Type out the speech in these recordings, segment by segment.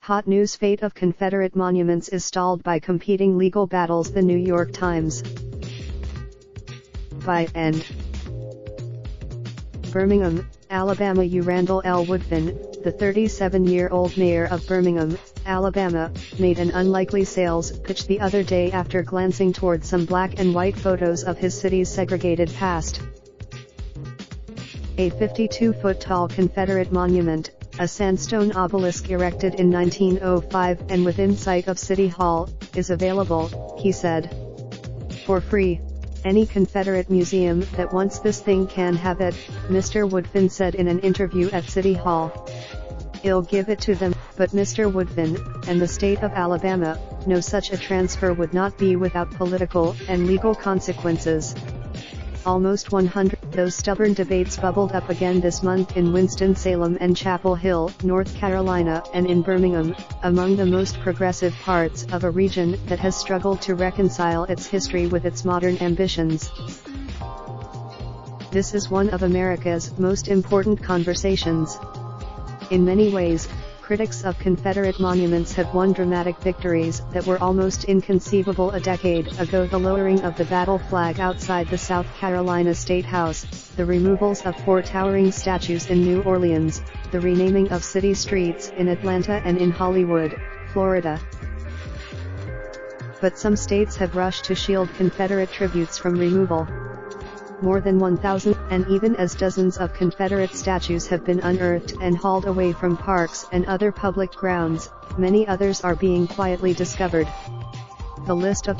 Hot news: fate of Confederate monuments is stalled by competing legal battles. The New York Times. By and Birmingham, Alabama. Randall L. Woodfin, the 37-year-old mayor of Birmingham, Alabama, made an unlikely sales pitch the other day after glancing toward some black and white photos of his city's segregated past. A 52-foot-tall Confederate monument, a sandstone obelisk erected in 1905 and within sight of City Hall, is available, he said. For free. Any Confederate museum that wants this thing can have it, Mr. Woodfin said in an interview at City Hall. I'll give it to them, but Mr. Woodfin, and the state of Alabama, know such a transfer would not be without political and legal consequences. Almost 100. Those stubborn debates bubbled up again this month in Winston-Salem and Chapel Hill, North Carolina, and in Birmingham, among the most progressive parts of a region that has struggled to reconcile its history with its modern ambitions. This is one of America's most important conversations. In many ways, critics of Confederate monuments have won dramatic victories that were almost inconceivable a decade ago: the lowering of the battle flag outside the South Carolina State House, the removals of 4 towering statues in New Orleans, the renaming of city streets in Atlanta and in Hollywood, Florida. But some states have rushed to shield Confederate tributes from removal. More than 1,000, and even as dozens of Confederate statues have been unearthed and hauled away from parks and other public grounds, many others are being quietly discovered. The list of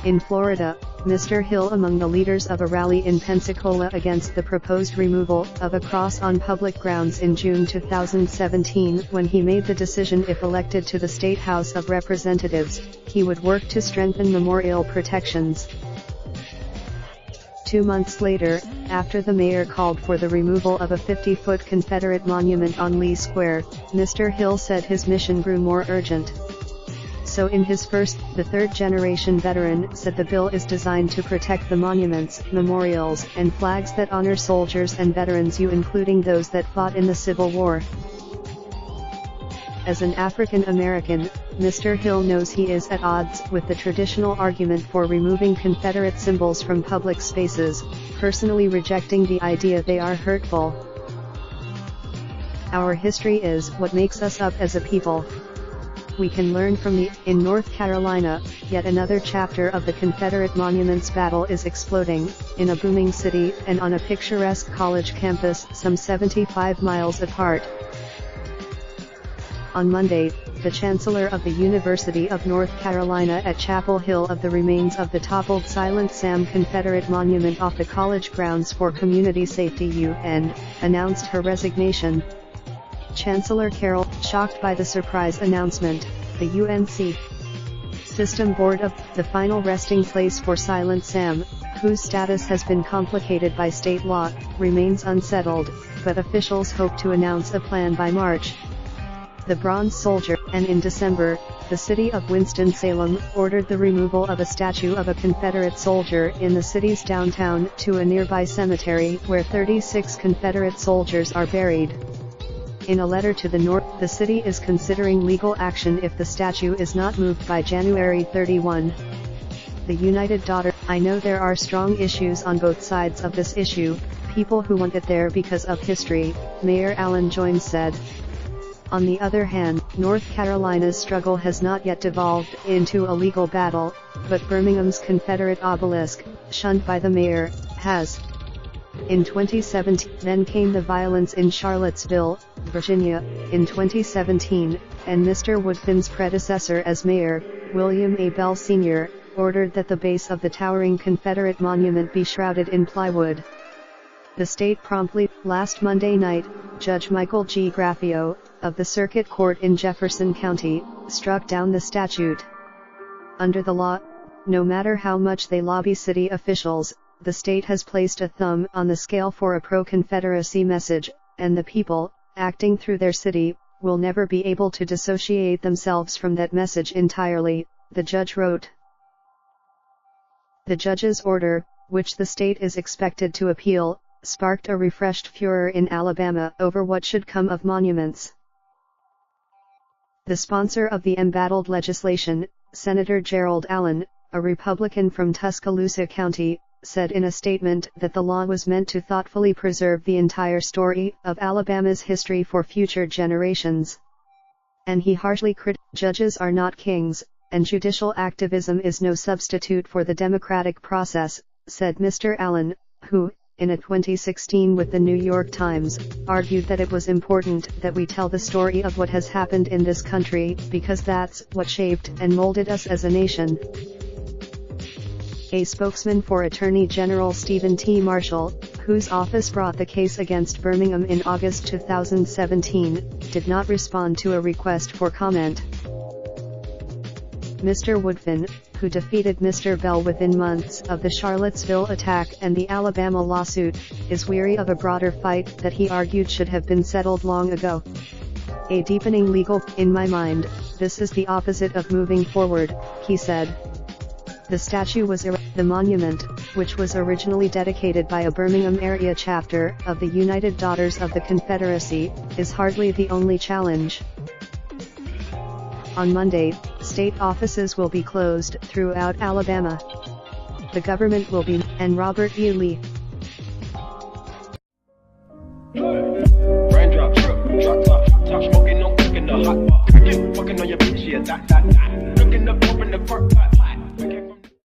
in Florida, Mr. Hill among the leaders of a rally in Pensacola against the proposed removal of a cross on public grounds in June 2017, when he made the decision if elected to the State House of Representatives, he would work to strengthen memorial protections. 2 months later, after the mayor called for the removal of a 50-foot Confederate monument on Lee Square, Mr. Hill said his mission grew more urgent. So in his the third-generation veteran said the bill is designed to protect the monuments, memorials, and flags that honor soldiers and veterans, including those that fought in the Civil War. As an African American, Mr. Hill knows he is at odds with the traditional argument for removing Confederate symbols from public spaces, personally rejecting the idea they are hurtful. Our history is what makes us up as a people. We can learn from in North Carolina, yet another chapter of the Confederate monuments battle is exploding, in a booming city and on a picturesque college campus some 75 miles apart. On Monday, the Chancellor of the University of North Carolina at Chapel Hill of the remains of the toppled Silent Sam Confederate monument off the college grounds for community safety (UN), announced her resignation. Chancellor Carroll, shocked by the surprise announcement, the UNC System Board of the final resting place for Silent Sam, whose status has been complicated by state law, remains unsettled, but officials hope to announce a plan by March. The bronze soldier, and in December, the city of Winston-Salem ordered the removal of a statue of a Confederate soldier in the city's downtown to a nearby cemetery where 36 Confederate soldiers are buried. In a letter to the North, the city is considering legal action if the statue is not moved by January 31. The United Daughter, I know there are strong issues on both sides of this issue, people who want it there because of history, Mayor Alan Joynes said. On the other hand, North Carolina's struggle has not yet devolved into a legal battle, but Birmingham's Confederate obelisk, shunned by the mayor, has. In 2017, then came the violence in Charlottesville, Virginia, in 2017, and Mr. Woodfin's predecessor as mayor, William A. Bell Sr., ordered that the base of the towering Confederate monument be shrouded in plywood. The state promptly, last Monday night, Judge Michael G. Graffio, of the Circuit Court in Jefferson County, struck down the statute. Under the law, no matter how much they lobby city officials, the state has placed a thumb on the scale for a pro-Confederacy message, and the people, acting through their city, will never be able to dissociate themselves from that message entirely, the judge wrote. The judge's order, which the state is expected to appeal, sparked a refreshed furor in Alabama over what should come of monuments. The sponsor of the embattled legislation, Senator Gerald Allen, a Republican from Tuscaloosa County, said in a statement that the law was meant to thoughtfully preserve the entire story of Alabama's history for future generations. And he harshly critiqued, "Judges are not kings, and judicial activism is no substitute for the democratic process," said Mr. Allen, who, in a 2016 with the New York Times, argued that it was important that we tell the story of what has happened in this country, because that's what shaped and molded us as a nation. A spokesman for Attorney General Stephen T. Marshall, whose office brought the case against Birmingham in August 2017, did not respond to a request for comment. Mr. Woodfin, who defeated Mr. Bell within months of the Charlottesville attack and the Alabama lawsuit, is weary of a broader fight that he argued should have been settled long ago. "A deepening legal, in my mind, this is the opposite of moving forward," he said. The statue was the monument, which was originally dedicated by a Birmingham area chapter of the United Daughters of the Confederacy, is hardly the only challenge. On Monday, state offices will be closed throughout Alabama. The government will be, and Robert E. Lee. Raindrop, drop top smoking, no cooking the hot pot. Fucking on your bitch, yeah, that. Looking up, open the park pot.